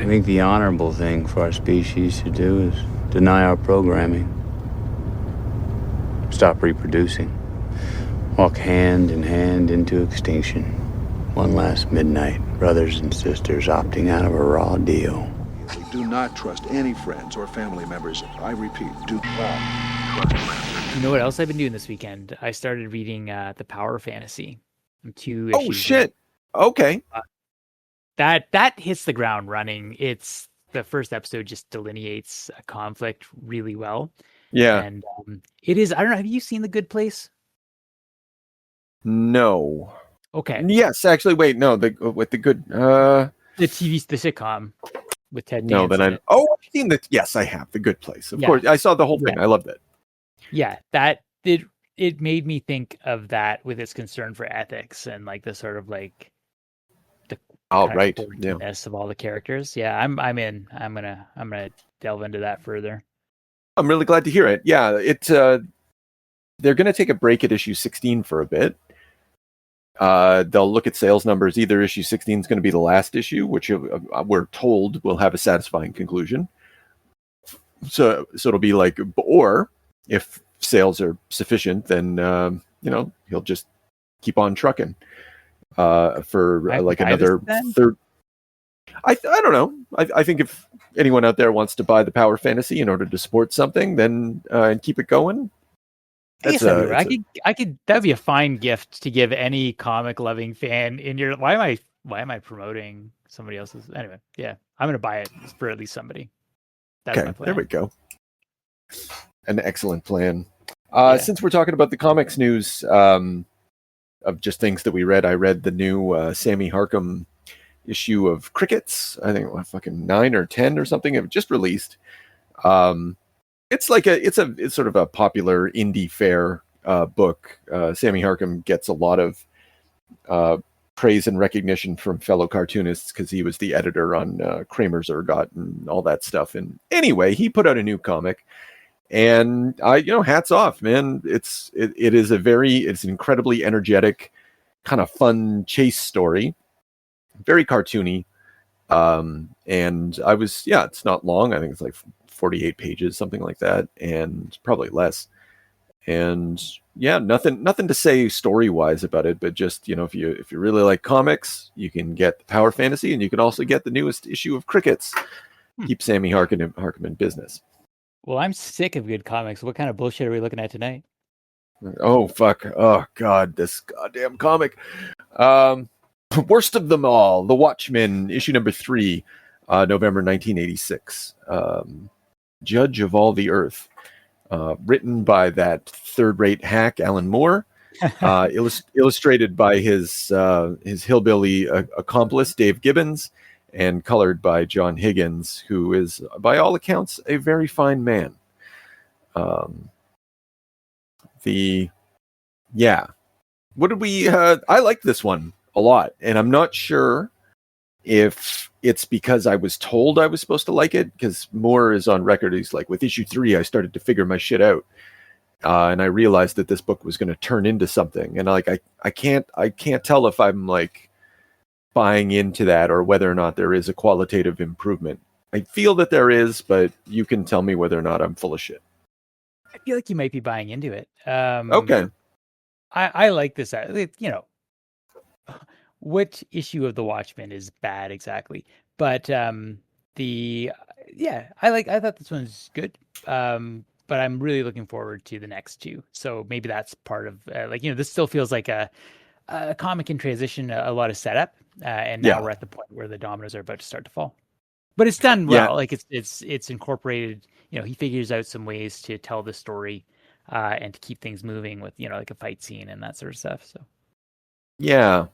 think the honorable thing for our species to do is deny our programming. Stop reproducing. Walk hand in hand into extinction. One last midnight, brothers and sisters opting out of a raw deal. Do not trust any friends or family members. I repeat, do not trust friends. You know what else I've been doing this weekend? I started reading The Power Fantasy. I'm 2 Oh issues shit. Okay. that hits the ground running. It's the first episode just delineates a conflict really well. Yeah. And it is, I don't know, have you seen The Good Place? No. Okay. Yes, actually, wait, no, with the good The sitcom with Ted no, Danson. then I've seen that. Yes, I have The Good Place. Of Yeah. course. I saw the whole thing. Yeah. I loved it. Yeah, that it made me think of that with its concern for ethics and like the sort of like the Right. Yeah. quirkiness of all the characters. Yeah, I'm in. I'm gonna delve into that further. I'm really glad to hear it. Yeah, they're going to take a break at issue 16 for a bit. They'll look at sales numbers. Either issue 16 is going to be the last issue, which we're told will have a satisfying conclusion. So it'll be like, or if sales are sufficient, then he'll just keep on trucking for like another third. I don't know. I think if anyone out there wants to buy the Power Fantasy in order to support something, then and keep it going. I could. That'd be a fine gift to give any comic loving fan in your. Why am I promoting somebody else's? Anyway, yeah, I'm gonna buy it for at least somebody. That's okay, my plan. There we go. An excellent plan. Yeah. Since we're talking about the comics news of just things that we read, I read the new Sammy Harcum issue of Crickets. I think fucking 9 or 10 or something. It just released. It's sort of a popular indie fair book. Sammy Harcum gets a lot of praise and recognition from fellow cartoonists because he was the editor on Kramer's Ergot and all that stuff. And anyway, he put out a new comic, and hats off, man. It's an incredibly energetic, kind of fun chase story, very cartoony. And I was, it's not long. I think it's like 48 pages, something like that, and probably less. And nothing to say story-wise about it, but just, if you really like comics, you can get the Power Fantasy, and you can also get the newest issue of Crickets. Keep Sammy Harcum in business. Well, I'm sick of good comics. What kind of bullshit are we looking at tonight? Oh, fuck. Oh, God, this goddamn comic. Worst of them all, The Watchmen, issue number 3, November 1986. Judge of All the Earth. Written by that third-rate hack, Alan Moore. Illustrated by his hillbilly accomplice, Dave Gibbons. And colored by John Higgins, who is, by all accounts, a very fine man. What did we... I liked this one a lot, and I'm not sure if it's because I was told I was supposed to like it, because Moore is on record. He's like, with issue 3, I started to figure my shit out. And I realized that this book was going to turn into something. And I can't tell if I'm like buying into that or whether or not there is a qualitative improvement. I feel that there is, but you can tell me whether or not I'm full of shit. I feel like you might be buying into it. Okay. I like this. Which issue of The Watchmen is bad exactly? But I thought this one's good. But I'm really looking forward to the next two. So maybe that's part of this still feels like a comic in transition, a lot of setup, and now we're at the point where the dominoes are about to start to fall. But it's done well. Like it's incorporated. He figures out some ways to tell the story and to keep things moving with like a fight scene and that sort of stuff. So yeah.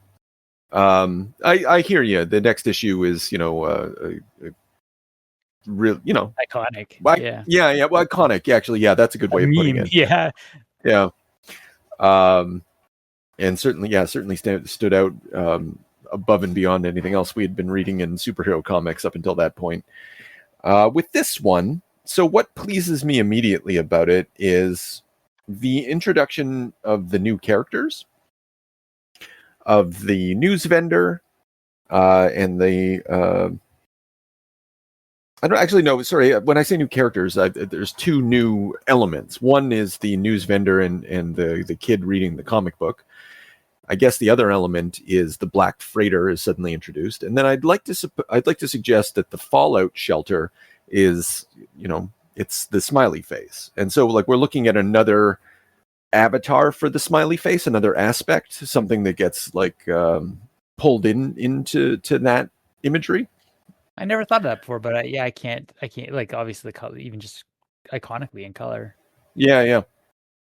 I hear you. The next issue is, real, iconic. Well, iconic. Actually, that's a good way of putting it. Yeah. Yeah. And certainly stood out above and beyond anything else we had been reading in superhero comics up until that point. With this one, so what pleases me immediately about it is the introduction of the new characters, of the news vendor, and the I don't actually know. Sorry, when I say new characters, there's two new elements. One is the news vendor and the kid reading the comic book. I guess the other element is the Black Freighter is suddenly introduced, and then I'd like to suggest that the Fallout shelter is, it's the smiley face, and so like we're looking at another avatar for the smiley face, another aspect, something that gets like pulled into that imagery. I never thought of that before, but I can't like obviously the color, even just iconically in color. Yeah.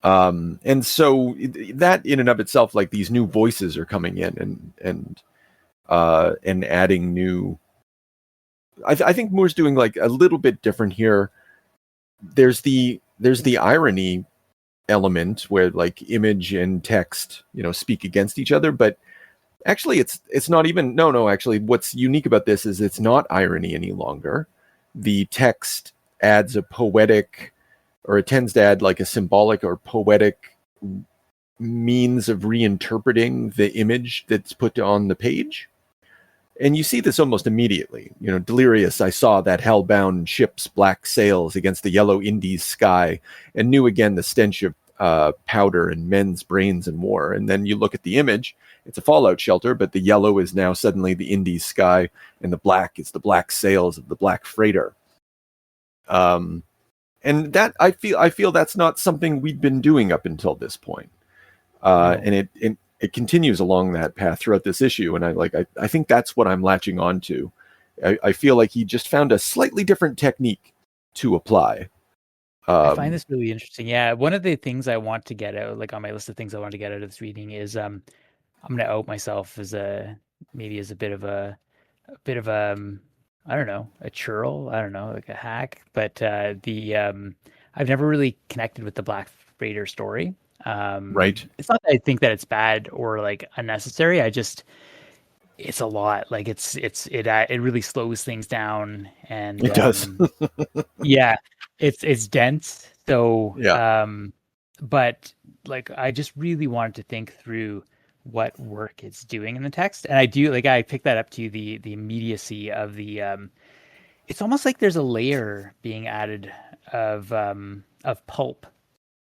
And so that in and of itself, like these new voices are coming in and adding new. I think Moore's doing like a little bit different here. There's the irony element where like image and text, speak against each other, but actually it's not even actually what's unique about this is it's not irony any longer. The text adds a poetic, or it tends to add like a symbolic or poetic means of reinterpreting the image that's put on the page. And you see this almost immediately. Delirious, I saw that hell-bound ship's black sails against the yellow Indies sky, and knew again the stench of powder and men's brains and war. And then you look at the image, it's a Fallout shelter, but the yellow is now suddenly the Indies sky, and the black is the black sails of the Black Freighter. And that I feel that's not something we'd been doing up until this point. And it continues along that path throughout this issue, and I think that's what I'm latching on to. I feel like he just found a slightly different technique to apply. I find this really interesting. Yeah, one of the things I want to get out, like on my list of things I want to get out of this reading, is I'm going to out myself as a bit of a I don't know, a churl, I don't know, like a hack, but I've never really connected with the Black Freighter story. Right. It's not that I think that it's bad or like unnecessary. It's a lot. Like it really slows things down, and it does. Yeah, it's dense. So yeah. But like I just really wanted to think through what work it's doing in the text, and I picked that up to the immediacy of the. It's almost like there's a layer being added of pulp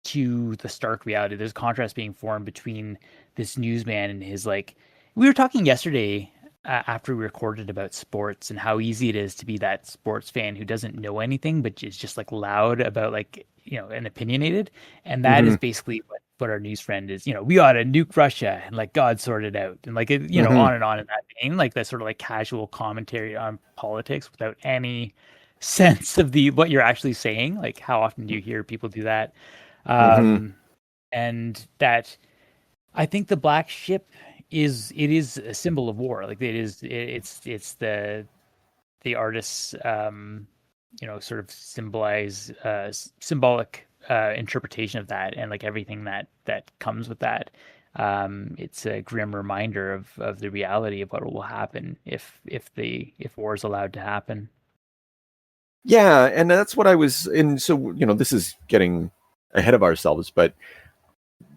to the stark reality. There's a contrast being formed between this newsman and his like. We were talking yesterday after we recorded about sports and how easy it is to be that sports fan who doesn't know anything but is just like loud about like and opinionated, and that is basically what our news friend is. We ought to nuke Russia and like God sort it out, and like on and on in that vein, like that sort of like casual commentary on politics without any sense of what you're actually saying. Like how often do you hear people do that? And that I think the black ship is a symbol of war. Like it's the artists sort of symbolic interpretation of that, and like everything that comes with that. It's a grim reminder of the reality of what will happen if war is allowed to happen. Yeah, and that's what I was in. So this is getting ahead of ourselves, but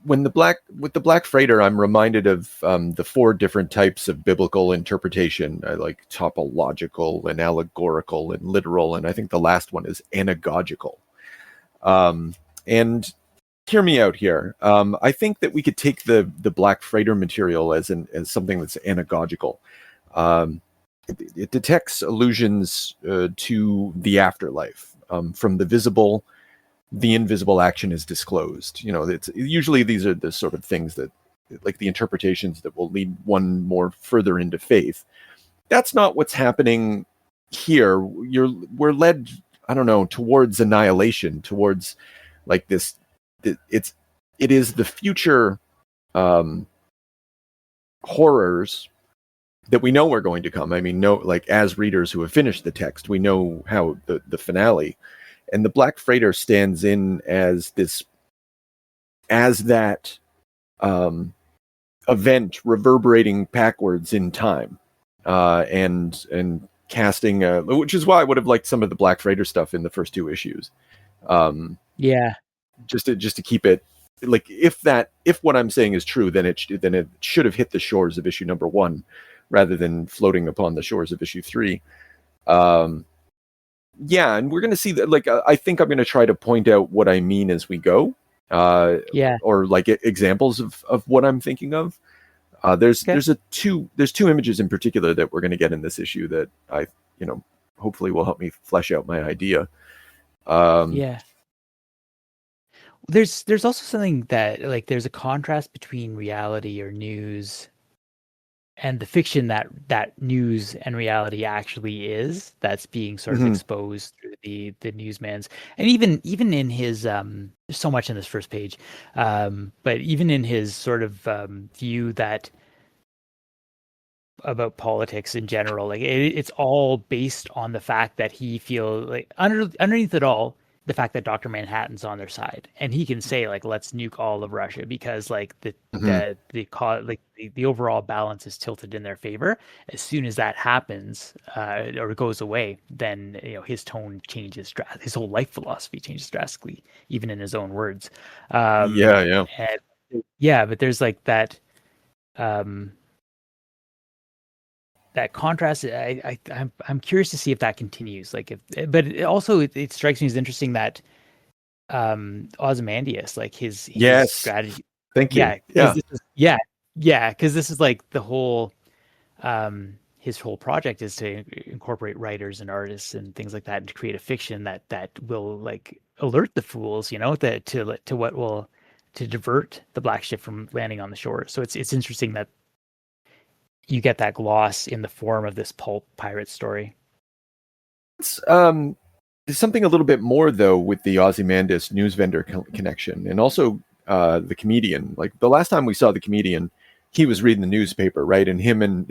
with the Black Freighter, I'm reminded of the 4 different types of biblical interpretation, like topological and allegorical and literal, and I think the last one is anagogical. And hear me out here. I think that we could take the Black Freighter material as something that's anagogical. It detects allusions to the afterlife. From the visible, the invisible action is disclosed. It's usually these are the sort of things that, like the interpretations that will lead one more further into faith. That's not what's happening here. We're led, I don't know, towards annihilation, towards like this. It is the future horrors that we know are going to come. I mean, like as readers who have finished the text, we know how the finale. And the Black Freighter stands in as that event reverberating backwards in time, and casting, which is why I would have liked some of the Black Freighter stuff in the first 2 issues. Just to keep it like if what I'm saying is true, then it should have hit the shores of issue number 1 rather than floating upon the shores of issue 3. Yeah, and we're going to see that. Like, I think I'm going to try to point out what I mean as we go, or like examples of what I'm thinking of. There's two images in particular that we're going to get in this issue that I hopefully will help me flesh out my idea. There's also something that, like, there's a contrast between reality or news and the fiction that news and reality actually is, that's being sort of exposed through the newsman's. And even in his there's so much in this first page, but even in his sort of view that about politics in general, like it's all based on the fact that he feels like underneath it all, the fact that Dr. Manhattan's on their side, and he can say, like, let's nuke all of Russia because, like, the overall balance is tilted in their favor. As soon as that happens, or goes away, then his tone changes, his whole life philosophy changes drastically, even in his own words. But there's like that that contrast. I'm curious to see if that continues. Like, but it strikes me as interesting that Ozymandias, like his strategy. Thank you. Because this is like the whole his whole project is to incorporate writers and artists and things like that, and to create a fiction that will, like, alert the fools, that to what will to divert the black ship from landing on the shore. So it's interesting that you get that gloss in the form of this pulp pirate story. There's something a little bit more, though, with the Ozymandias news vendor connection, and also the comedian. Like, the last time we saw the comedian, he was reading the newspaper, right? And him and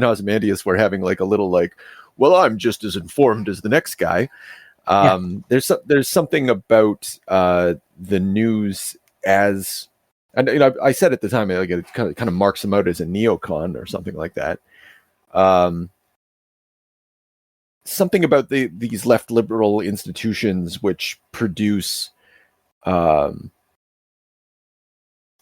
Ozymandias were having like a little, like, well, I'm just as informed as the next guy. There's something about the news as. And I said at the time, like, it kind of marks him out as a neocon or something like that. Something about these left liberal institutions which produce, I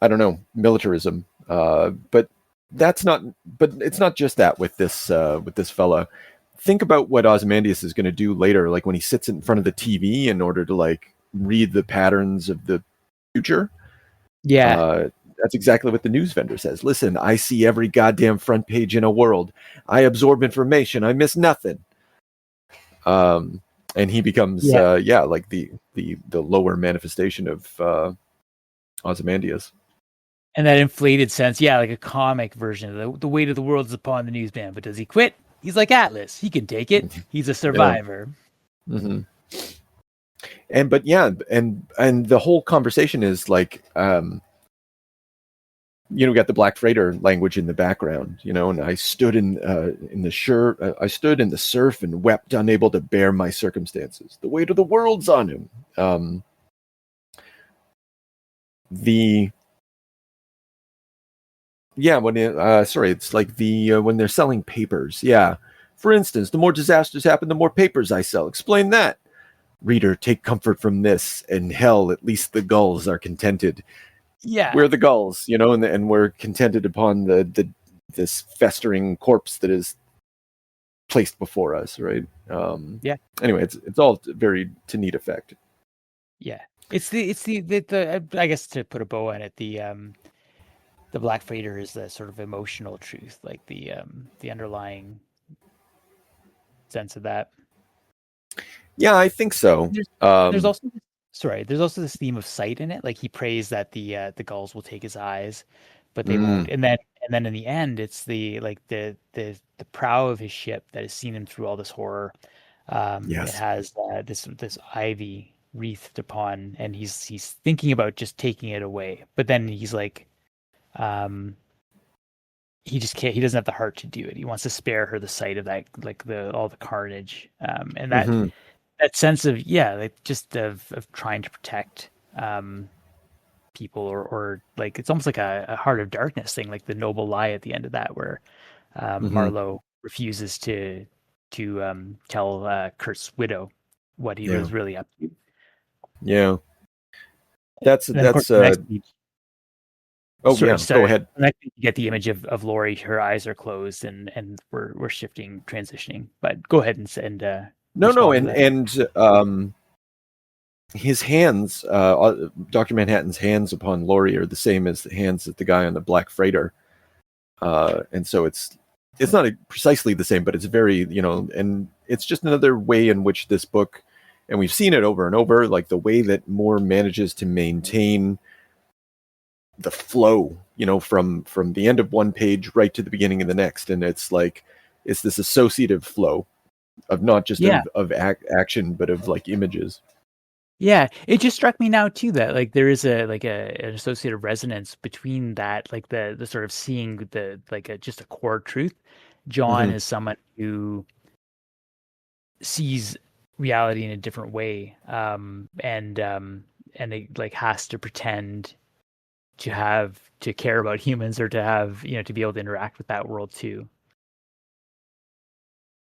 don't know, militarism. But it's not just that with this fella. Think about what Ozymandias is going to do later, like when he sits in front of the TV in order to, like, read the patterns of the future. That's exactly what the news vendor says. Listen, I see every goddamn front page in a world. I absorb information. I miss nothing. And he becomes like the lower manifestation of Ozymandias. And that inflated sense, like a comic version of the weight of the world is upon the newsman. But does he quit? He's like Atlas. He can take it. He's a survivor. And the whole conversation is like, we got the Black Freighter language in the background, and I stood in the surf and wept, unable to bear my circumstances. The weight of the world's on him. It's like when they're selling papers. For instance, the more disasters happen, the more papers I sell. Explain that. Reader, take comfort from this. In hell, at least the gulls are contented. We're the gulls, and we're contented upon this festering corpse that is placed before us, right? Anyway, it's all very to neat effect. It's the I guess, to put a bow on it, the Black Freighter is the sort of emotional truth, like the underlying sense of that. Yeah, I think so. There's also this theme of sight in it. Like, he prays that the gulls will take his eyes, but they won't. And then in the end, it's the prow of his ship that has seen him through all this horror. It has this ivy wreathed upon, and he's thinking about just taking it away. But then he's like, he just can't. He doesn't have the heart to do it. He wants to spare her the sight of that, like all the carnage, and that. That sense of of trying to protect people, or like, it's almost like a heart of darkness thing, like the noble lie at the end of that, where Marlowe refuses to tell Kurt's widow what he was really up to. Go ahead. Next, you get the image of Laurie. Her eyes are closed, and we're transitioning. But go ahead and No, respond to that? and his hands, Dr. Manhattan's hands upon Laurie are the same as the hands of the guy on the Black Freighter, and so it's not precisely the same, but it's very, and it's just another way in which this book, and we've seen it over and over, like the way that Moore manages to maintain the flow, from the end of one page right to the beginning of the next, and it's this associative flow of not just of action, but of like images. Yeah, it just struck me now too that like there is an associative resonance between that, like the sort of seeing the just a core truth. John is someone who sees reality in a different way, and it like has to pretend to care about humans, or to have to be able to interact with that world too.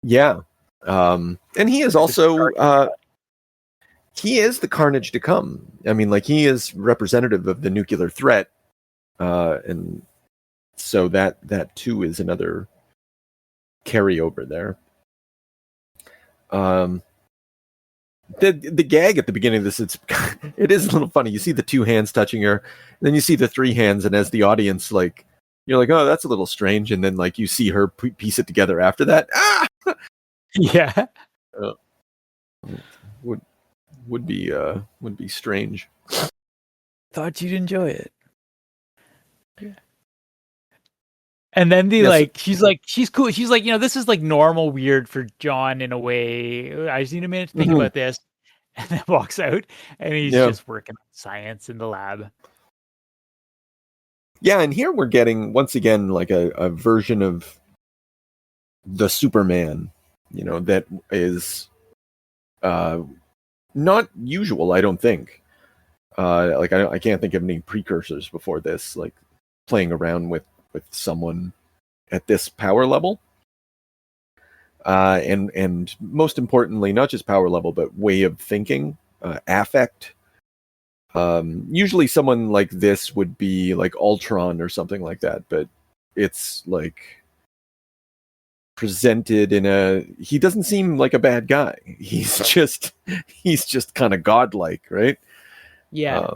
Yeah, and he is also he is the carnage to come. I mean, like, he is representative of the nuclear threat, and so that too is another carryover there. The gag at the beginning of this, it is a little funny. You see the two hands touching her, and then you see the three hands, and as the audience, like, you're like, oh, that's a little strange, and then like you see her piece it together after that. Yeah. Would be strange. Thought you'd enjoy it. Yeah. And then she's cool. She's like, this is like normal weird for John in a way. I just need a minute to think about this. And then walks out, and he's just working on science in the lab. Yeah, and here we're getting, once again, like a version of the Superman, that is not usual, I don't think. I can't think of any precursors before this, like playing around with someone at this power level. And most importantly, not just power level, but way of thinking, affect. Usually someone like this would be like Ultron or something like that, but it's like presented he doesn't seem like a bad guy. He's just kind of godlike, right? Yeah.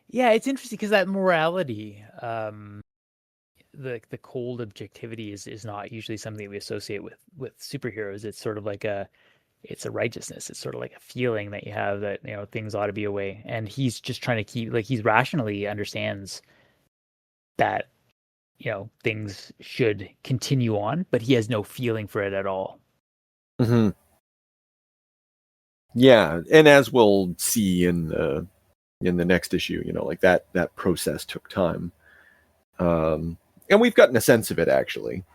Yeah, it's interesting because that morality, the cold objectivity is not usually something we associate with superheroes. It's sort of like it's a righteousness. It's sort of like a feeling that you have that, things ought to be away. And he's just trying to keep, like, he's rationally understands that, things should continue on, but he has no feeling for it at all. Mm-hmm. Yeah. And as we'll see in the next issue, like that process took time. And we've gotten a sense of it actually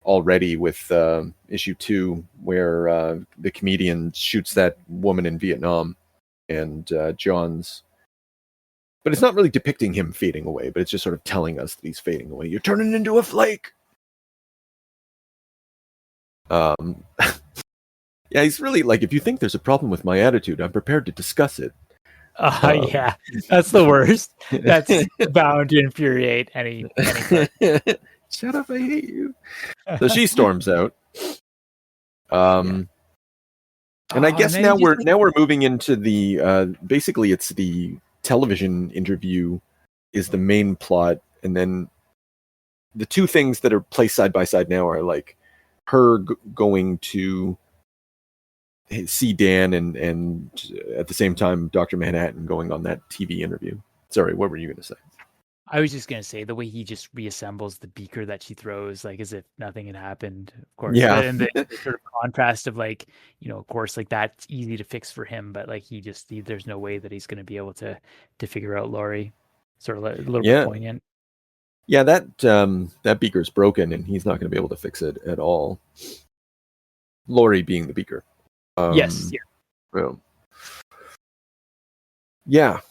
already with issue 2, where the comedian shoots that woman in Vietnam, and John's, but it's not really depicting him fading away, but it's just sort of telling us that he's fading away. You're turning into a flake. Yeah, he's really like, if you think there's a problem with my attitude, I'm prepared to discuss it. Yeah, that's the worst. That's bound to infuriate any Shut up, I hate you. So she storms out. And I guess now we're moving into the basically it's the television interview is the main plot, and then the two things that are placed side by side now are like her going to see Dan, and at the same time Dr. Manhattan going on that TV interview. Sorry, what were you going to say? I was just going to say the way he just reassembles the beaker that she throws, like as if nothing had happened, of course. Yeah. And the sort of contrast of like, of course, like that's easy to fix for him, but like there's no way that he's going to be able to figure out Laurie. Sort of a little bit poignant. Yeah, that beaker's broken, and he's not going to be able to fix it at all. Laurie being the beaker. Yes. Yeah. Well, yeah.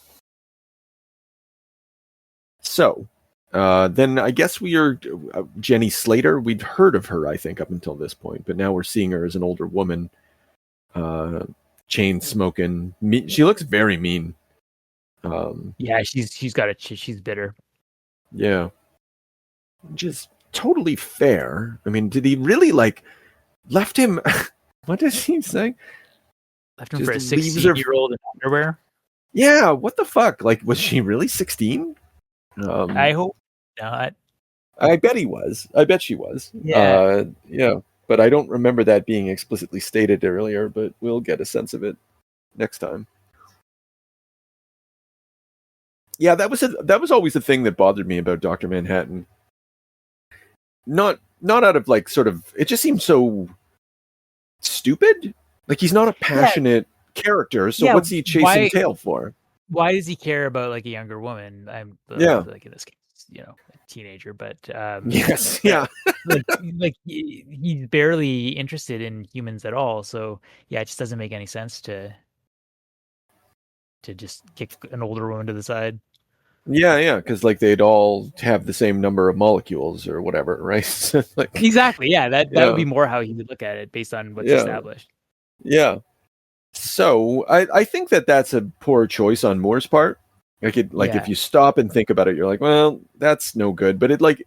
So, then I guess we are Jenny Slater. We'd heard of her, I think, up until this point, but now we're seeing her as an older woman, chain smoking. She looks very mean. Yeah, she's got it. She's bitter. Yeah, which is totally fair. I mean, did he really left him? What did he say? Left him Just for a leaves her- 16-year-old in underwear. Yeah, what the fuck? Like, was she really 16? I hope not. I bet he was. I bet she was. Yeah. Yeah. But I don't remember that being explicitly stated earlier, but we'll get a sense of it next time. Yeah, that was always the thing that bothered me about Dr. Manhattan. Not out of like sort of, it just seems so stupid. Like he's not a passionate character, so what's he chasing tail for? Why does he care about like a younger woman? I'm like in this case, a teenager, but yes, yeah. like he's barely interested in humans at all. So yeah, it just doesn't make any sense to just kick an older woman to the side. Yeah, because like they'd all have the same number of molecules or whatever, right? Like, exactly. Yeah, that would be more how he would look at it based on what's established. Yeah. So I think that's a poor choice on Moore's part. If you stop and think about it, you're like, well, that's no good. But it like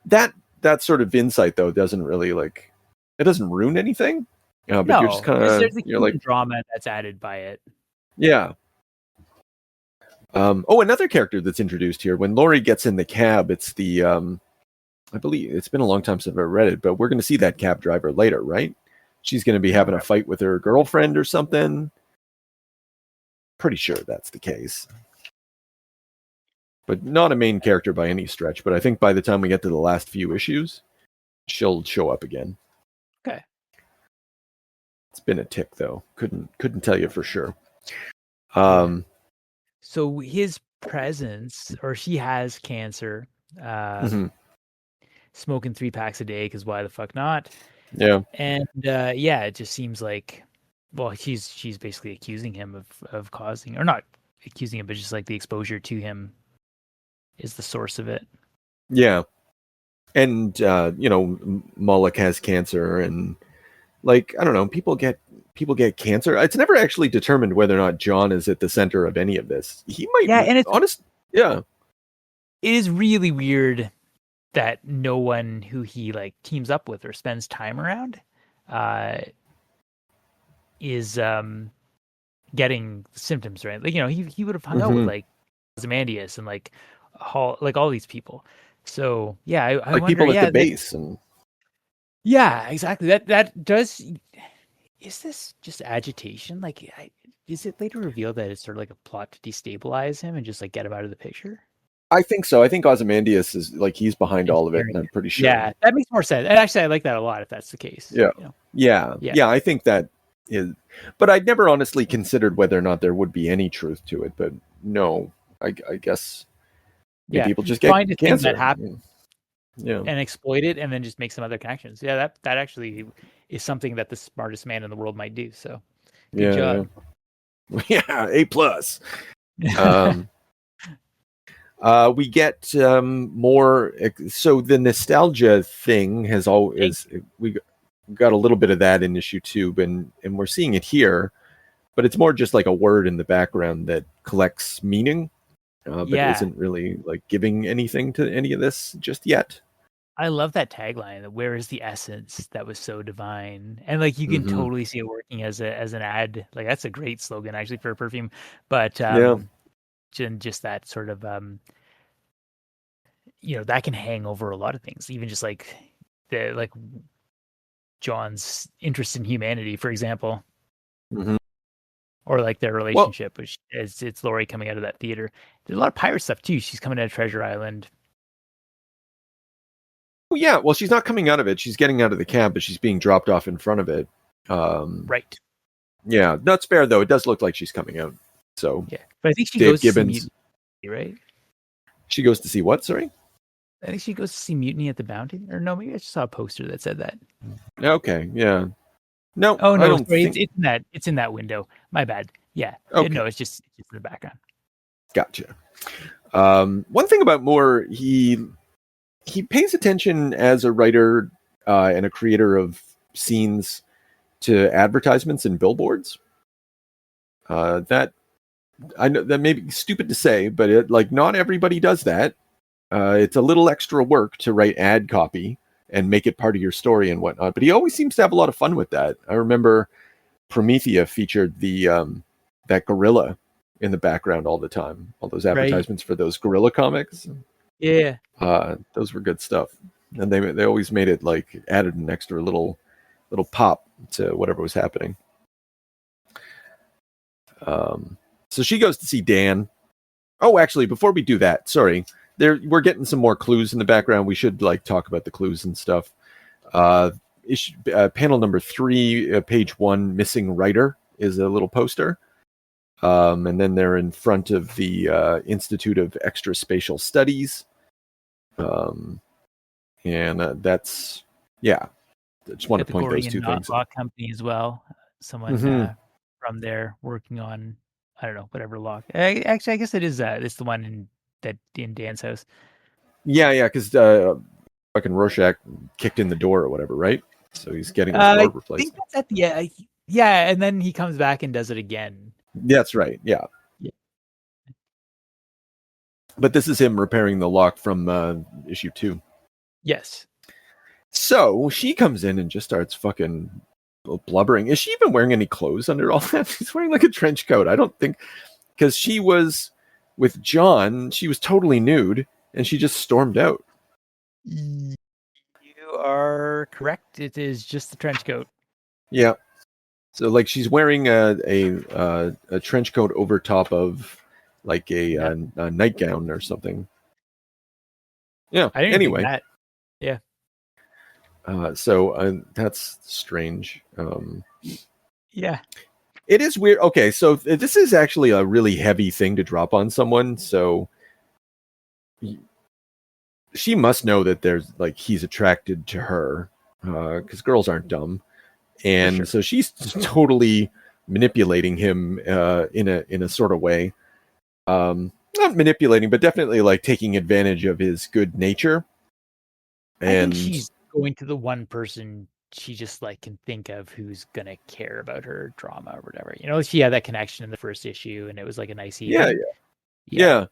that sort of insight though doesn't really like it doesn't ruin anything. But you're just kind of you're like drama that's added by it. Yeah. Another character that's introduced here when Laurie gets in the cab, it's the I believe it's been a long time since I've read it, but we're going to see that cab driver later, right? She's going to be having a fight with her girlfriend or something. Pretty sure that's the case. But not a main character by any stretch, but I think by the time we get to the last few issues, she'll show up again. Okay. It's been a tick though. Couldn't tell you for sure. So his presence, or she has cancer, smoking 3 packs a day, because why the fuck not? Yeah. And it just seems like, well, she's basically accusing him of causing, or not accusing him, but just like the exposure to him is the source of it. Yeah. And Moloch has cancer, and like I don't know, people get cancer. It's never actually determined whether or not John is at the center of any of this. He might. Yeah, and it's honest. Yeah. It is really weird that no one who he like teams up with or spends time around is getting symptoms, right? Like, he would have hung out with like Ozymandias and like all these people. So yeah, I like wonder, people at the base and yeah, exactly. That does. Is this just agitation? Like, is it later revealed that it's sort of like a plot to destabilize him and just like get him out of the picture? I think so. I think Ozymandias is like he's behind all of it, and I'm pretty sure. Yeah, that makes more sense. And actually, I like that a lot if that's the case. Yeah, yeah. I think that is, but I'd never honestly considered whether or not there would be any truth to it. But no, I guess people just get find a cancer thing that happens, and exploit it, and then just make some other connections. Yeah, that actually is something that the smartest man in the world might do. So, good job. Yeah, A+. We get more. So the nostalgia thing has always we got a little bit of that in issue 2, and we're seeing it here, but it's more just like a word in the background that collects meaning, but isn't really like giving anything to any of this just yet. I love that tagline. Where is the essence that was so divine? And like you can totally see it working as an ad. Like that's a great slogan actually for a perfume. But just that sort of that can hang over a lot of things. Even just like John's interest in humanity, for example, or like their relationship, which is it's Laurie coming out of that theater. There's a lot of pirate stuff too. She's coming out of Treasure Island. Oh, yeah, well, she's not coming out of it. She's getting out of the cab, but she's being dropped off in front of it. Right. Yeah, that's fair, though. It does look like she's coming out. So yeah, but I think she goes to see Mutiny, right? She goes to see what? Sorry? I think she goes to see Mutiny at the Bounty. Or no, maybe I just saw a poster that said that. Okay, yeah. No, oh no, sorry, it's in that window. My bad. Yeah. Okay. No, it's just in the background. Gotcha. One thing about Moore, he pays attention as a writer and a creator of scenes to advertisements and billboards. That I know that may be stupid to say, but not everybody does that. It's a little extra work to write ad copy and make it part of your story and whatnot. But he always seems to have a lot of fun with that. I remember Promethea featured the that gorilla in the background all the time. All those advertisements for those gorilla comics. Yeah. Those were good stuff. And they always made it like added an extra little pop to whatever was happening. So she goes to see Dan. Oh, actually, before we do that, sorry, we're getting some more clues in the background. We should like talk about the clues and stuff. Panel number 3, page 1, missing writer is a little poster. And then they're in front of the Institute of Extraspatial Studies. That's, yeah. I just want to point those two things law company as well. Someone from there working on, I don't know, whatever law. Actually, I guess it is. It's the one in Dan's house. Yeah, because fucking Rorschach kicked in the door or whatever, right? So he's getting his door replaced. I think that's at the yeah, and then he comes back and does it again. That's right. Yeah. But this is him repairing the lock from issue 2. Yes. So she comes in and just starts fucking blubbering. Is she even wearing any clothes under all that? She's wearing like a trench coat. I don't think, because she was with John, she was totally nude and she just stormed out. You are correct. It is just the trench coat. Yeah. So like she's wearing a trench coat over top of like a nightgown or something. Yeah. I didn't anyway. Think that. Yeah. So that's strange. Yeah. It is weird. Okay, so this is actually a really heavy thing to drop on someone. So she must know that there's like he's attracted to her because girls aren't dumb, and so she's totally manipulating him in a sort of way. Not manipulating, but definitely like taking advantage of his good nature. And I think she's going to the one person she just like can think of who's gonna care about her drama or whatever. You know, she had that connection in the first issue, and it was like a nice evening. Yeah.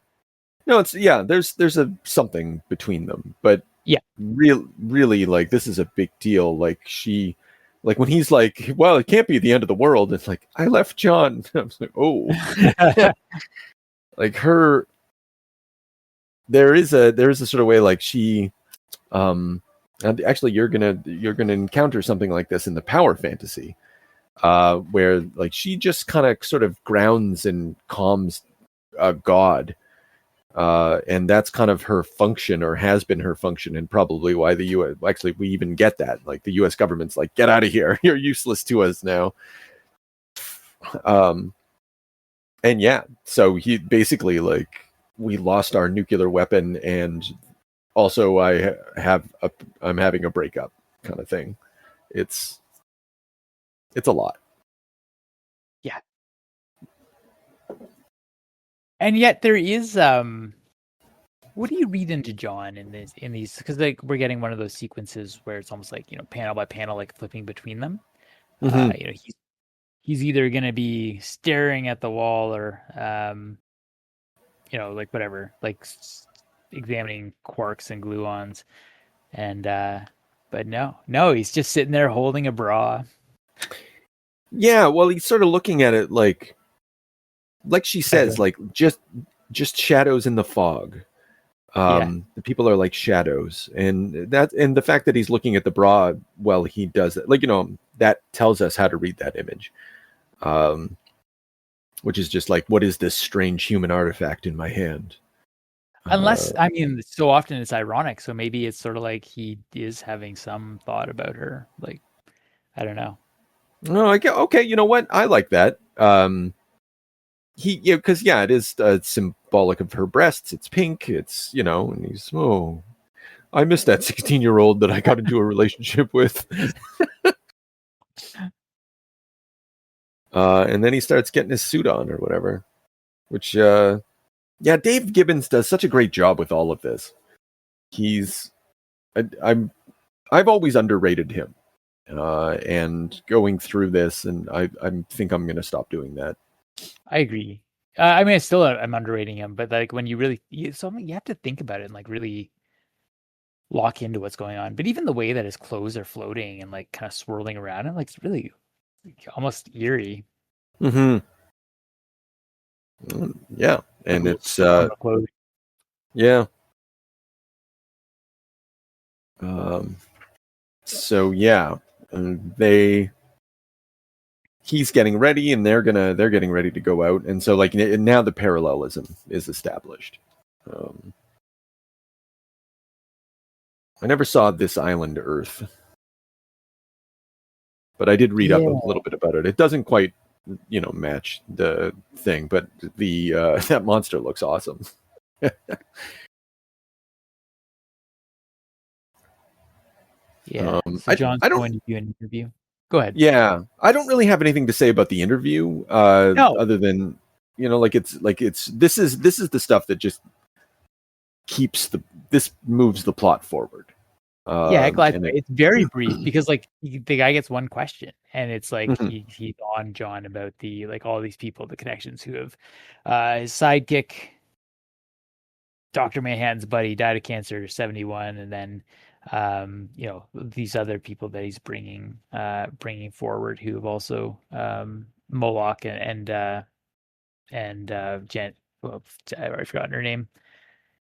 No, it's there's a something between them, but really like this is a big deal. Like she, like when he's like, well, it can't be the end of the world. It's like I left John. I was like, oh, like her. There is a sort of way like she, and actually you're gonna encounter something like this in the Power Fantasy, where like she just kind of sort of grounds and calms God. And that's kind of her function, or has been her function, and probably why the U.S. Actually, we even get that. Like the U.S. government's like, get out of here. You're useless to us now. And yeah, so he basically like we lost our nuclear weapon, and also I'm having a breakup kind of thing. It's a lot. Yeah. And yet there is what do you read into John in these because like we're getting one of those sequences where it's almost like, you know, panel by panel, like flipping between them. Mm-hmm. You know, he's either going to be staring at the wall or you know, like whatever, like examining quarks and gluons, and but no, he's just sitting there holding a bra. Yeah, well, he's sort of looking at it like she says, like just shadows in the fog. The people are like shadows, and the fact that he's looking at the bra, well, he does it. Like, you know, that tells us how to read that image, which is just like, what is this strange human artifact in my hand? Unless, I mean, so often it's ironic, so maybe it's sort of like he is having some thought about her. Like, I don't know. No, okay, you know what? I like that. Because it is symbolic of her breasts. It's pink. It's, you know, and he's, oh, I miss that 16-year-old that I got into a relationship with. And then he starts getting his suit on or whatever, which, Dave Gibbons does such a great job with all of this. I've always underrated him, and going through this, and I think I'm going to stop doing that. I agree. I mean, I'm underrating him, but like when you really, you have to think about it and like really lock into what's going on. But even the way that his clothes are floating and like kind of swirling around him, like it's really almost eerie. Mm-hmm. Yeah, and it's yeah. So yeah, he's getting ready, and they're getting ready to go out, and so like now the parallelism is established. I never saw This Island Earth, but I did read up a little bit about it. It doesn't quite, match the thing, but the that monster looks awesome. Yeah. So John's going to do an interview. Go ahead. Yeah, I don't really have anything to say about the interview, No. other than this is the stuff that just moves the plot forward. Yeah, glad it's very brief because like the guy gets one question and it's like he's on John about the like all these people, the connections who have his sidekick, Dr. Manhattan's buddy, died of cancer, 71, and then these other people that he's bringing forward who have also Moloch and Jen. Well, I've forgotten her name,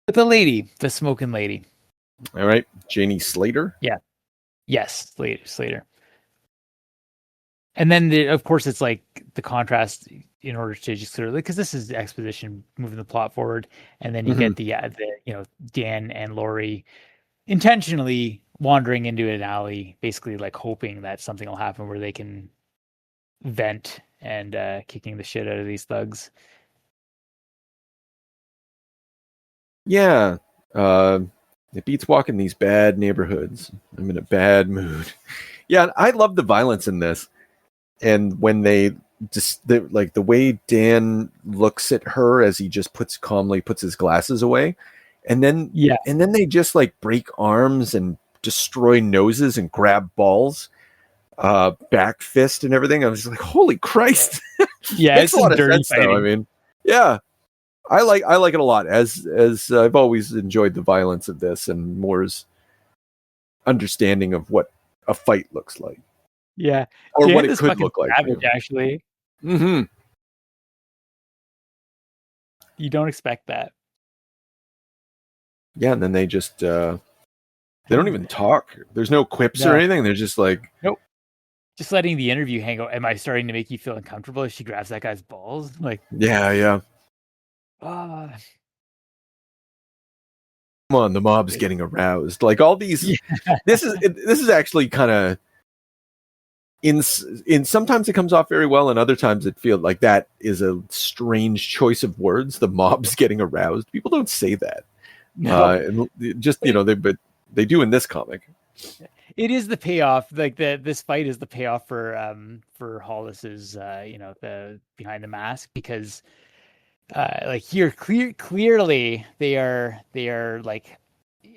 but the smoking lady. All right, Janie Slater. Yeah. Yes, Slater. And then, of course, it's like the contrast in order to just sort of because this is exposition moving the plot forward, and then you get the Dan and Laurie intentionally wandering into an alley, basically like hoping that something will happen where they can vent and kicking the shit out of these thugs. Yeah. It beats walking these bad neighborhoods. I'm in a bad mood. Yeah, I love the violence in this. And when the way Dan looks at her as he just calmly puts his glasses away, and then they just like break arms and destroy noses and grab balls, back fist and everything. I was just like, holy Christ! Yeah, it's a lot of sense, though. I mean, yeah. I like it a lot, as I've always enjoyed the violence of this and Moore's understanding of what a fight looks like. Yeah, or Dan what it could look like. Savage, actually. Mm-hmm. You don't expect that. Yeah, and then they just they don't even talk. There's no quips or anything. They're just like, nope. Just letting the interview hang out. Am I starting to make you feel uncomfortable if she grabs that guy's balls? Like, yeah. Come on, the mob's getting aroused. Like all these, this is actually kind of in sometimes it comes off very well, and other times it feels like that is a strange choice of words. The mob's getting aroused. People don't say that. No. Just but they do in this comic. It is the payoff. Like this fight is the payoff for Hollis's the behind the mask, because. Like here, clearly they are like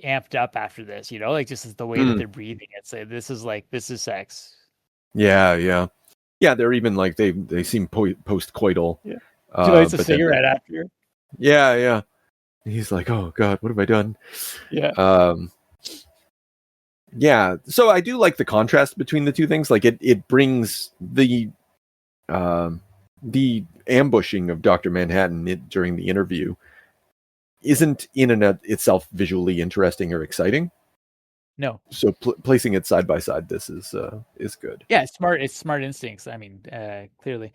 amped up after this, like just as the way that they're breathing. It's like this is sex. Yeah. They're even like they seem post-coital. Yeah. She lights a cigarette after. Yeah. He's like, oh God, what have I done? Yeah. Yeah. So I do like the contrast between the two things. Like it brings the ambushing of Dr. Manhattan during the interview isn't in and of itself visually interesting or exciting. No. So placing it side by side, this is good. Yeah, it's smart. It's smart instincts. I mean, clearly.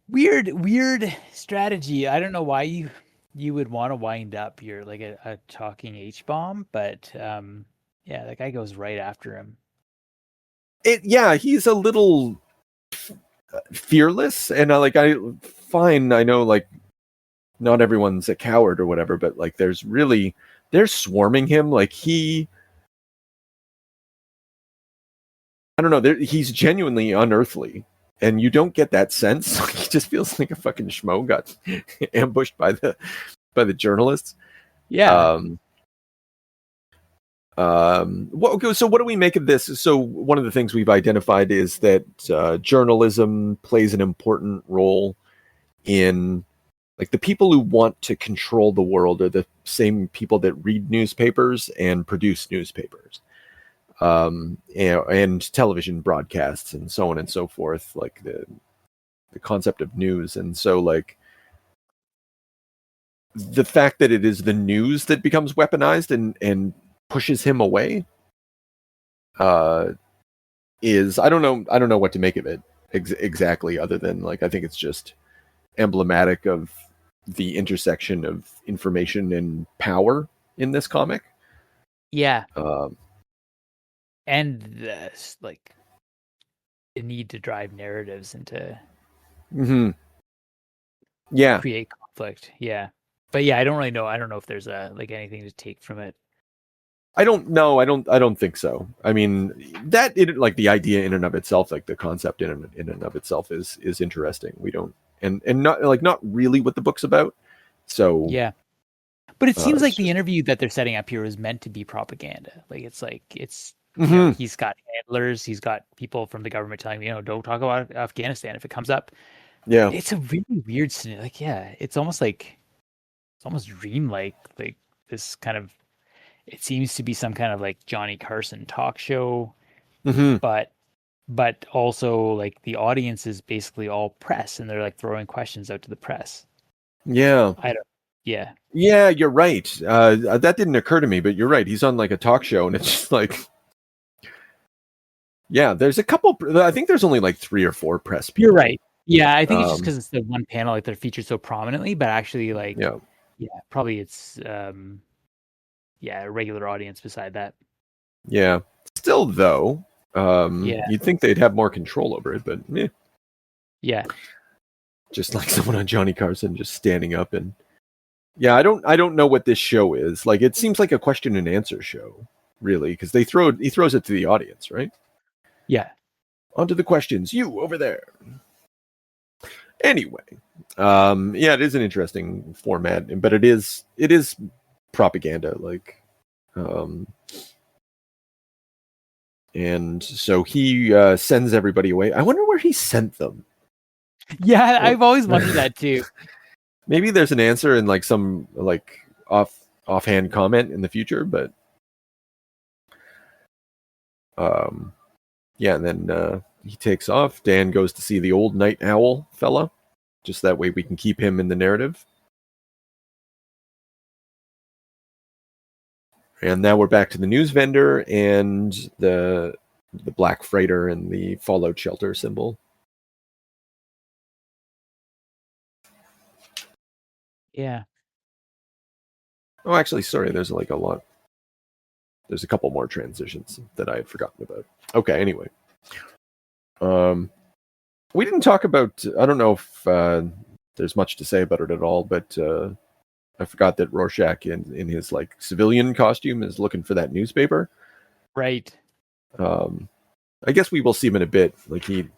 Weird strategy. I don't know why you would want to wind up your like a talking H-bomb, but that guy goes right after him. He's a little fearless, and I know like not everyone's a coward or whatever, but like they're swarming him. Like I don't know, he's genuinely unearthly, and you don't get that sense. He just feels like a fucking schmo got ambushed by the journalists. Yeah. So what do we make of this? So one of the things we've identified is that journalism plays an important role in Like the people who want to control the world are the same people that read newspapers and produce newspapers, and television broadcasts and so on and so forth. Like the concept of news. And so like the fact that it is the news that becomes weaponized and pushes him away, is, I don't know what to make of it exactly, other than like, I think it's just emblematic of the intersection of information and power in this comic. Yeah. And like the need to drive narratives into create conflict. Yeah. But yeah, I don't really know. I don't know if there's like anything to take from it. I don't know. I don't think so. I mean, that like the idea in and of itself, like the concept in and of itself is interesting. We don't, and not really what the book's about. So yeah. But it seems like the interview that they're setting up here is meant to be propaganda. Like it's you know, he's got handlers, he's got people from the government telling him, don't talk about Afghanistan if it comes up. Yeah. It's a really weird scenario. Like, yeah, it's almost dreamlike. Like this kind of, it seems to be some kind of like Johnny Carson talk show, but also like the audience is basically all press, and they're like throwing questions out to the press. Yeah. Yeah, you're right. That didn't occur to me, but you're right. He's on like a talk show, and it's just like, yeah, there's a couple. I think there's only like 3 or 4 press people. You're right. Yeah, I think it's just because it's the one panel like they're featured so prominently, but actually like, probably it's a regular audience beside that. Yeah. Still though, you'd think they'd have more control over it, but yeah, just like someone on Johnny Carson just standing up and. Yeah, I don't know what this show is. Like, it seems like a question and answer show, really, because he throws it to the audience, right? Yeah. On to the questions. You over there. Anyway, it is an interesting format, but it is propaganda, like, and so he sends everybody away. I wonder where he sent them. Yeah, I've always wondered that too. Maybe there's an answer in like some like offhand comment in the future, but and then he takes off. Dan goes to see the old night owl fella, just that way we can keep him in the narrative. And now we're back to the news vendor and the black freighter and the fallout shelter symbol. Yeah. Oh, actually, sorry. There's like a lot. There's a couple more transitions that I had forgotten about. Okay. Anyway, we didn't talk about. I don't know if there's much to say about it at all, but I forgot that Rorschach in his like civilian costume is looking for that newspaper. Right. I guess we will see him in a bit. Like he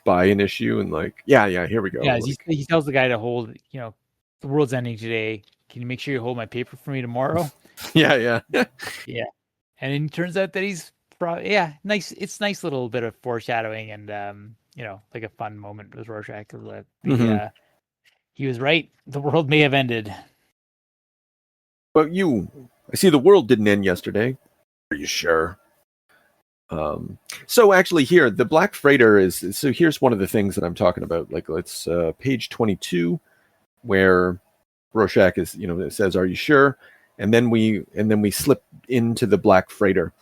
buy an issue and like here we go. Yeah. Like, he tells the guy to hold. The world's ending today. Can you make sure you hold my paper for me tomorrow? Yeah. Yeah. And it turns out that he's nice. It's nice little bit of foreshadowing and like a fun moment with Rorschach. He was right. The world may have ended. But I see the world didn't end yesterday. Are you sure? So actually here, the black freighter so here's one of the things that I'm talking about. Like let's page 22. Where Rorschach is, it says, "Are you sure?" And then we slip into the black freighter,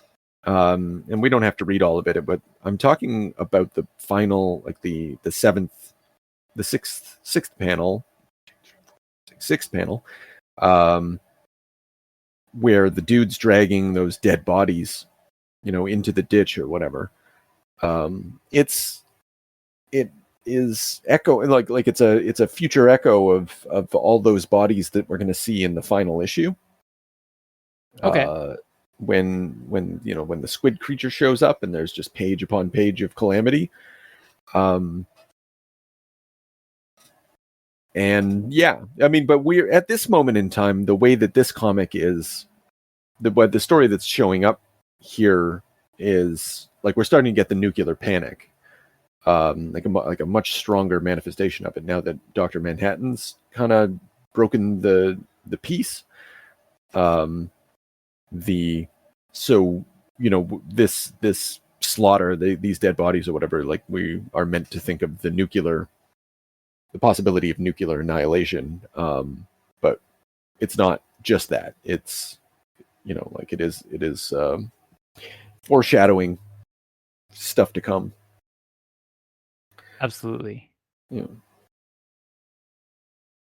and we don't have to read all of it. But I'm talking about the final, like the sixth panel, where the dude's dragging those dead bodies, into the ditch or whatever. It is echo like it's a future echo of all those bodies that we're going to see in the final issue. Okay. When the squid creature shows up and there's just page upon page of calamity. And yeah, I mean, but we're at this moment in time, the way that this comic is, the story that's showing up here is like we're starting to get the nuclear panic. like a much stronger manifestation of it now that Dr. Manhattan's kind of broken the peace. This slaughter, these dead bodies or whatever, like we are meant to think of the possibility of nuclear annihilation. But it's not just that. It's, like it is foreshadowing stuff to come. Absolutely. Yeah.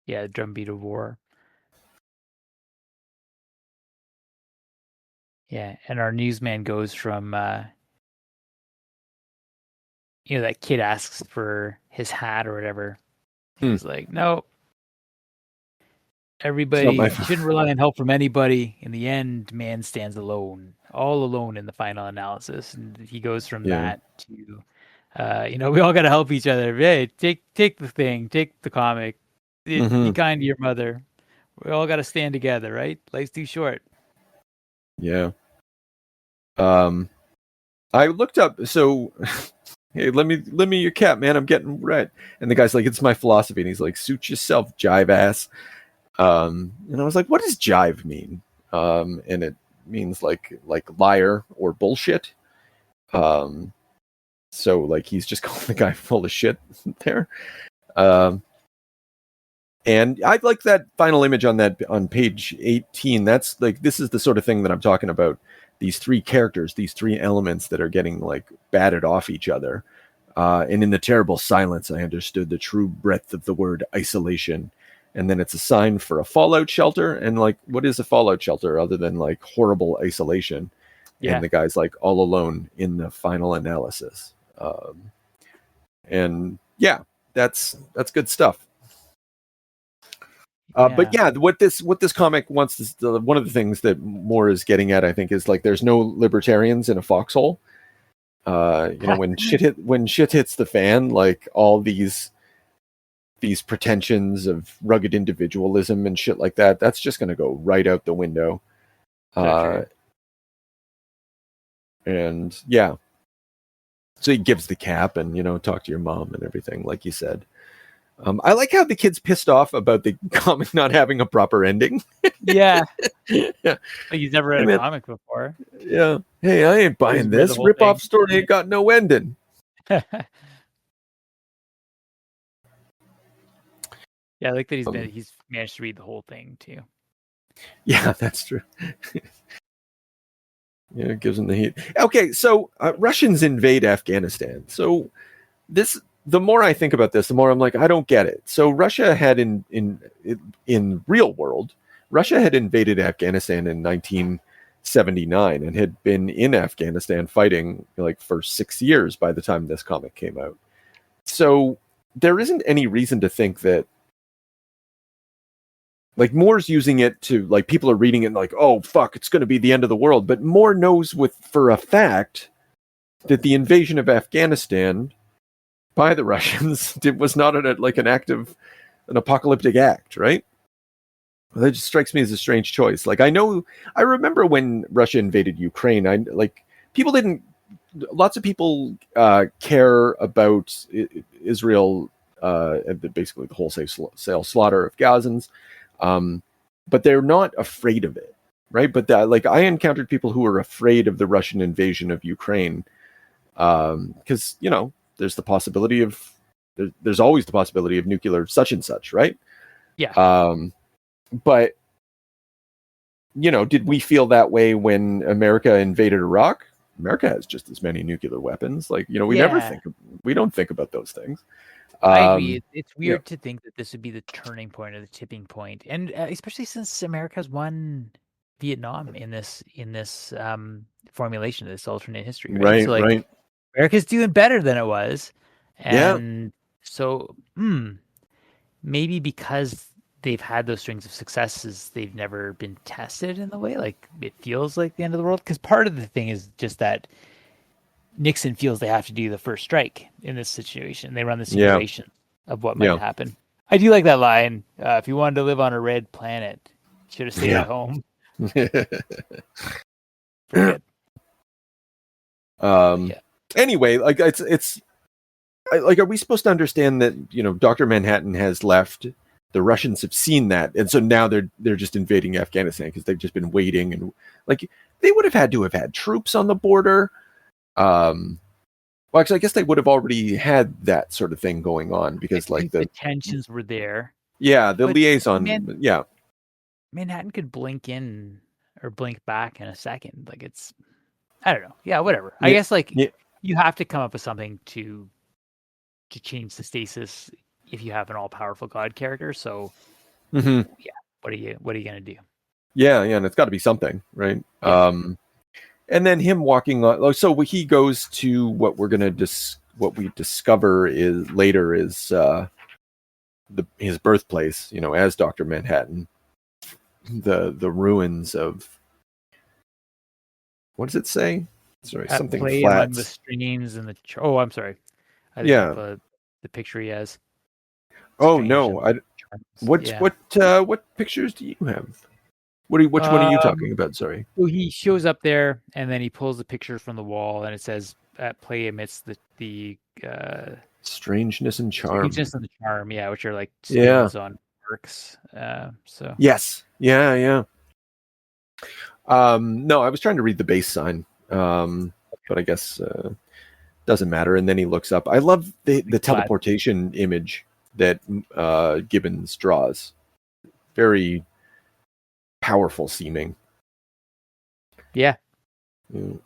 Yeah, drumbeat of war. Yeah, and our newsman goes from, that kid asks for his hat or whatever. He's like, no, everybody, you shouldn't rely on help from anybody. In the end, man stands alone, all alone in the final analysis. And he goes from that to, we all got to help each other. Hey, take the thing, take the comic, be kind to your mother. We all got to stand together, right? Life's too short. Yeah. I looked up, so hey, let me your cap, man. I'm getting red. And the guy's like, it's my philosophy. And he's like, suit yourself, jive ass. And I was like, what does jive mean? And it means like liar or bullshit. So like he's just calling the guy full of shit there. And I like that final image on page 18. That's like, this is the sort of thing that I'm talking about. These three characters, these three elements that are getting like batted off each other. And in the terrible silence, I understood the true breadth of the word isolation. And then it's a sign for a fallout shelter. And like, what is a fallout shelter other than like horrible isolation? Yeah. And the guy's like all alone in the final analysis. And yeah, that's good stuff. But yeah, what this comic wants to, one of the things that Moore is getting at, I think, is like there's no libertarians in a foxhole. When shit hits the fan, like all these pretensions of rugged individualism and shit like that, that's just going to go right out the window. And yeah, so he gives the cap and talk to your mom and everything, like you said. I like how the kid's pissed off about the comic not having a proper ending. Yeah. Like he's never read a comic before. Yeah. Hey, I ain't buying this. Rip-off story ain't got no ending. Yeah, I like that he's managed to read the whole thing too. Yeah, that's true. Yeah, it gives him the heat. Okay, so Russians invade Afghanistan. So the more I think about this, the more I'm like, I don't get it. So Russia had in real world, Russia had invaded Afghanistan in 1979 and had been in Afghanistan fighting like for 6 years by the time this comic came out. So there isn't any reason to think that like Moore's using it to like people are reading it and like, oh fuck, it's going to be the end of the world. But Moore knows for a fact that the invasion of Afghanistan by the Russians was not an apocalyptic act, right? That just strikes me as a strange choice. Like I remember when Russia invaded Ukraine, lots of people care about Israel, basically the wholesale slaughter of Gazans, but they're not afraid of it, right? But I encountered people who were afraid of the Russian invasion of Ukraine, because there's the possibility of there's always the possibility of nuclear such and such, right? Yeah. But did we feel that way when America invaded Iraq? America has just as many nuclear weapons. Like, we don't think about those things. I agree. It's weird to think that this would be the turning point or the tipping point, and especially since America's won Vietnam in this formulation of this alternate history, right? So, right. America's doing better than it was, and so maybe because they've had those strings of successes, they've never been tested in the way like it feels like the end of the world. Because part of the thing is just that Nixon feels they have to do the first strike in this situation. They run the simulation of what might happen. I do like that line. If you wanted to live on a red planet, you should have stayed at home. Anyway, like it's are we supposed to understand that, Dr. Manhattan has left? The Russians have seen that, and so now they're just invading Afghanistan because they've just been waiting, and like they would have had to have had troops on the border. Well, actually, I guess they would have already had that sort of thing going on because, like, the tensions were there. Yeah, the liaison. Manhattan could blink in or blink back in a second. Like, it's, I don't know. Yeah, whatever. I guess you have to come up with something to change the stasis if you have an all-powerful God character. So, yeah, what are you gonna do? Yeah, and it's got to be something, right? Yeah. And then him walking on. So he goes to what we're gonna what we discover is his birthplace. As Dr. Manhattan, the ruins of, what does it say? Sorry, something play flat. Among the streams and the. Oh, I'm sorry. I think the picture he has. Oh no! What pictures do you have? Which one are you talking about? Sorry. So he shows up there, and then he pulls the picture from the wall, and it says "At play amidst the strangeness and charm." Strangeness and the charm, yeah, which are like stones on works. So yes, yeah. No, I was trying to read the base sign, but I guess doesn't matter. And then he looks up. I love the teleportation image that Gibbons draws. Very powerful seeming. Yeah. And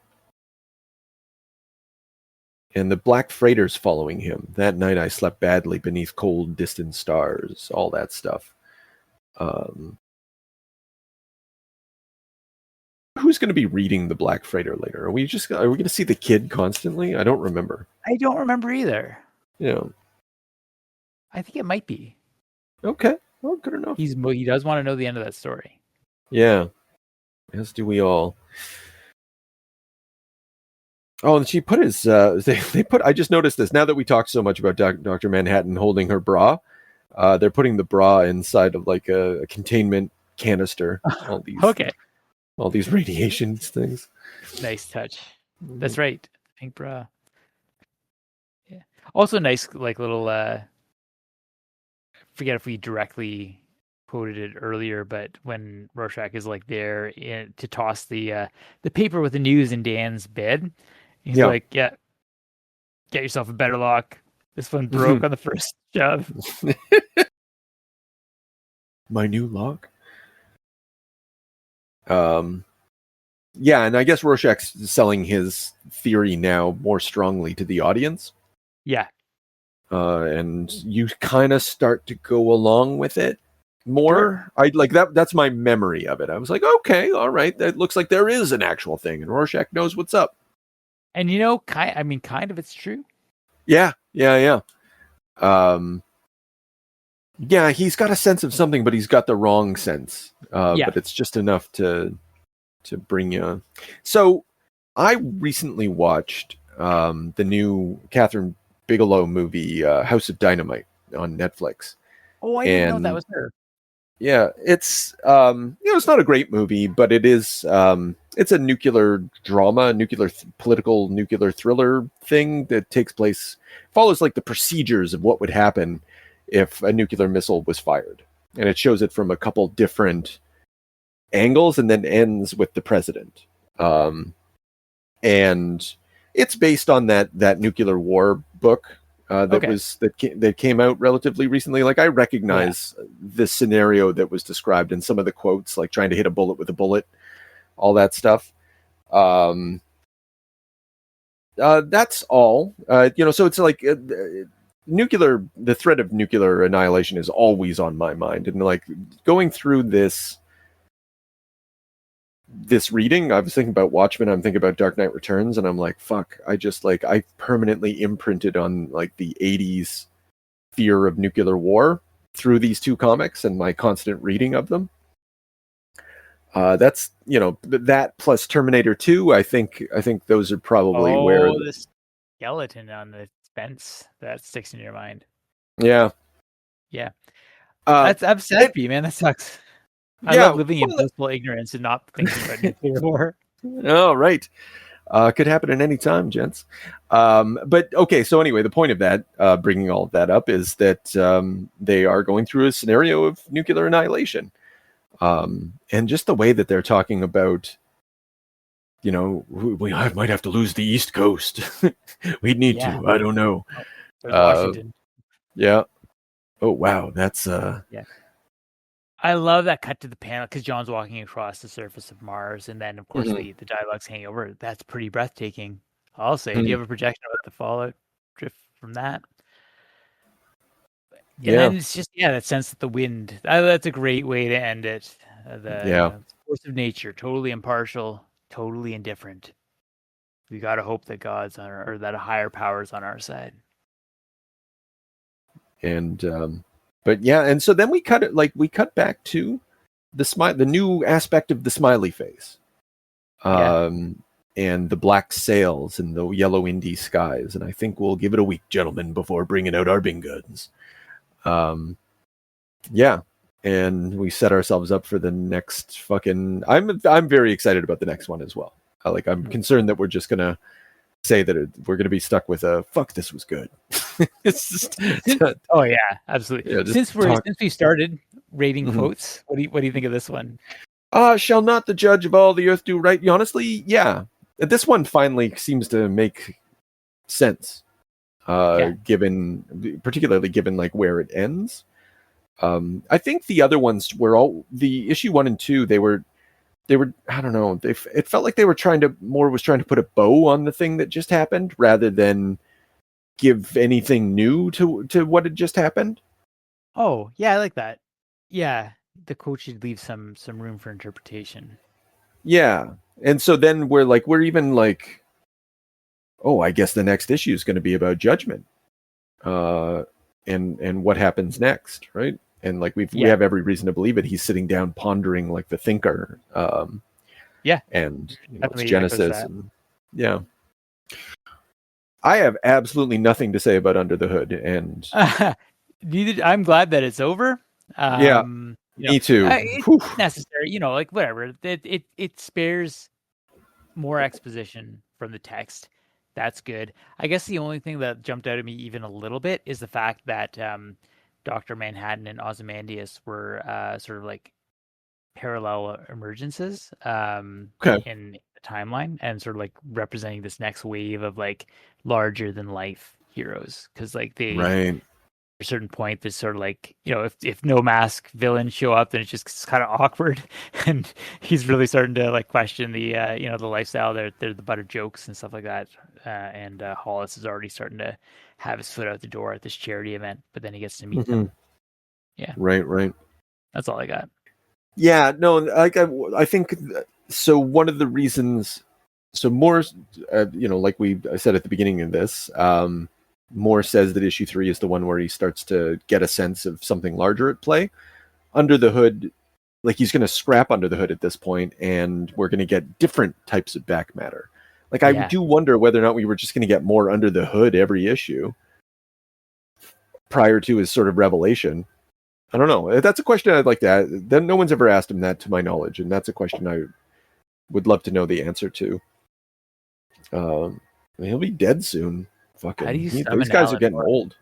the black freighters following him. That night I slept badly beneath cold, distant stars. All that stuff. Who's going to be reading the black freighter later? Are we going to see the kid constantly? I don't remember. I don't remember either. Yeah. I think it might be. Okay. Well, good enough. He does want to know the end of that story. Yeah. As do we all. Oh, and she put his. They put. I just noticed this now that we talked so much about Dr. Manhattan holding her bra. They're putting the bra inside of like a containment canister. All these. Okay. All these radiation things. Nice touch. That's right. Pink bra. Yeah. Also nice, like little. Forget if we directly quoted it earlier, but when Rorschach is like there to toss the paper with the news in Dan's bed, he's like, "Yeah, get yourself a better lock. This one broke on the first shove." My new lock. Yeah, and I guess Rorschach's selling his theory now more strongly to the audience. Yeah. And you kind of start to go along with it more. I like that. That's my memory of it. I was like, okay, all right. That looks like there is an actual thing, and Rorschach knows what's up. And kind of, it's true. Yeah. Yeah, he's got a sense of something, but he's got the wrong sense. But it's just enough to bring you. So, I recently watched the new Catherine Bigelow movie, House of Dynamite, on Netflix. Oh, I didn't know that was her. Yeah, it's it's not a great movie, but it is it's a nuclear drama, political nuclear thriller thing that takes place, follows like the procedures of what would happen if a nuclear missile was fired, and it shows it from a couple different angles, and then ends with the president. And it's based on that nuclear war book that came out relatively recently. Like, I recognize this scenario that was described in some of the quotes, like trying to hit a bullet with a bullet, all that stuff. That's all. So it's like the threat of nuclear annihilation is always on my mind, and like going through this reading, I was thinking about Watchmen, I'm thinking about Dark Knight Returns, and I'm like, fuck, I permanently imprinted on like the 80s fear of nuclear war through these two comics and my constant reading of them. That's, that plus Terminator 2, I think those are probably where the skeleton on the fence that sticks in your mind. Yeah. That's upset me, man. That sucks. I love living in blissful ignorance and not thinking about nuclear war. Oh, right. Could happen at any time, gents. But okay, so anyway, the point of that, bringing all of that up, is that they are going through a scenario of nuclear annihilation. And just the way that they're talking about, we might have to lose the East Coast. We'd need to. I don't know. Washington. Yeah. Oh, wow. That's... Yeah. I love that cut to the panel because John's walking across the surface of Mars, and then, of course, the dialogue's hanging over. That's pretty breathtaking. I'll say. Do you have a projection about the fallout drift from that? And then it's just, that sense of the wind. That's a great way to end it. The force of nature, totally impartial, totally indifferent. We got to hope that God's on or that a higher power's on our side. And... But yeah, and so then we cut back to the new aspect of the smiley face, and the black sails and the yellow Indy skies. And I think we'll give it a week, gentlemen, before bringing out our bing guns. And we set ourselves up for the next fucking. I'm very excited about the next one as well. I'm concerned that we're just gonna say that we're gonna be stuck with a fuck. This was good. It's just, oh yeah, absolutely. Yeah, since we started rating quotes, what do you think of this one? Shall not the judge of all the earth do right? Honestly, yeah. This one finally seems to make sense. Particularly given like where it ends. I think the other ones were all the issue 1 and 2. They were I don't know. It felt like they were trying to put a bow on the thing that just happened rather than give anything new to what had just happened. Oh yeah, I like that. Yeah, the coach should leave some room for interpretation. Yeah, and so then we're even like, oh, I guess the next issue is going to be about judgment, and what happens next, right? And like we have every reason to believe it. He's sitting down pondering like the thinker. And it's Genesis. And, I have absolutely nothing to say about Under the Hood, and I'm glad that it's over. Me too. It's necessary, whatever. It spares more exposition from the text. That's good. I guess the only thing that jumped out at me even a little bit is the fact that Dr. Manhattan and Ozymandias were sort of like parallel emergences in the timeline, and sort of like representing this next wave of like larger than life heroes, because like they at a certain point there's sort of like, if no mask villains show up, then it's just kind of awkward, and he's really starting to like question the the lifestyle. They're the butt of jokes and stuff like that, and Hollis is already starting to have his foot out the door at this charity event, but then he gets to meet them. Right. That's all I got. Yeah, no, like I think so. One of the reasons, so Moore, like I said at the beginning of this, Moore says that issue 3 is the one where he starts to get a sense of something larger at play. Under the Hood, like he's going to scrap Under the Hood at this point, and we're going to get different types of back matter. Like I do wonder whether or not we were just going to get more Under the Hood every issue prior to his sort of revelation. I don't know. That's a question I'd like to ask. Then no one's ever asked him that, to my knowledge, and that's a question I would love to know the answer to. He'll be dead soon. Fucking, how do you those guys are getting old.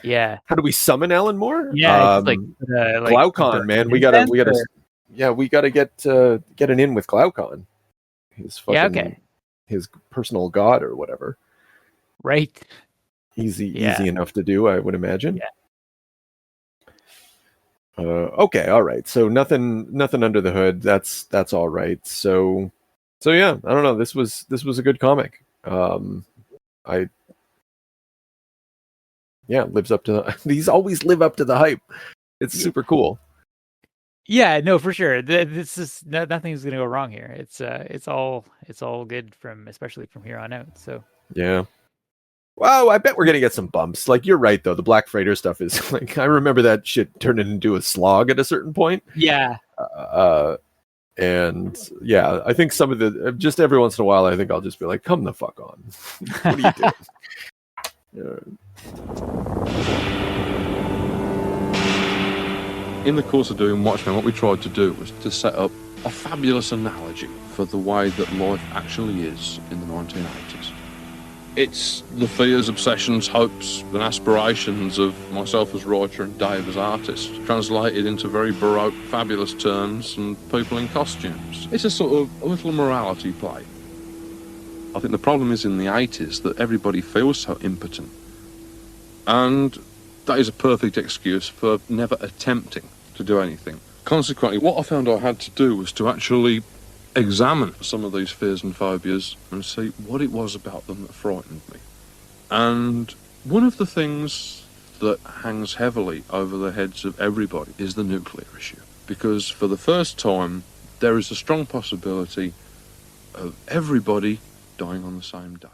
Yeah. How do we summon Alan Moore? Yeah, like Glaucon, man. We gotta get an in with Glaucon. His fucking his personal god or whatever. Right. Easy enough to do, I would imagine. Yeah. Okay, all right. So nothing under the hood. That's all right. So yeah, I don't know. This was a good comic. Lives up to these always live up to the hype. It's super cool. Yeah, no, for sure. This is nothing's gonna go wrong here. It's all good especially from here on out. So yeah. Wow, I bet we're gonna get some bumps. Like you're right though, the Black Freighter stuff is like I remember that shit turning into a slog at a certain point. Yeah. And yeah, I think some of the just every once in a while, I think I'll just be like, "Come the fuck on! What are you doing?" In the course of doing Watchmen, what we tried to do was to set up a fabulous analogy for the way that life actually is in the 1980s. It's the fears, obsessions, hopes and aspirations of myself as writer and Dave as artist, translated into very baroque, fabulous terms and people in costumes. It's a sort of a little morality play. I think the problem is in the 80s that everybody feels so impotent. And that is a perfect excuse for never attempting to do anything. Consequently, what I found I had to do was to actually examine some of these fears and phobias and see what it was about them that frightened me. And one of the things that hangs heavily over the heads of everybody is the nuclear issue. Because for the first time, there is a strong possibility of everybody dying on the same day.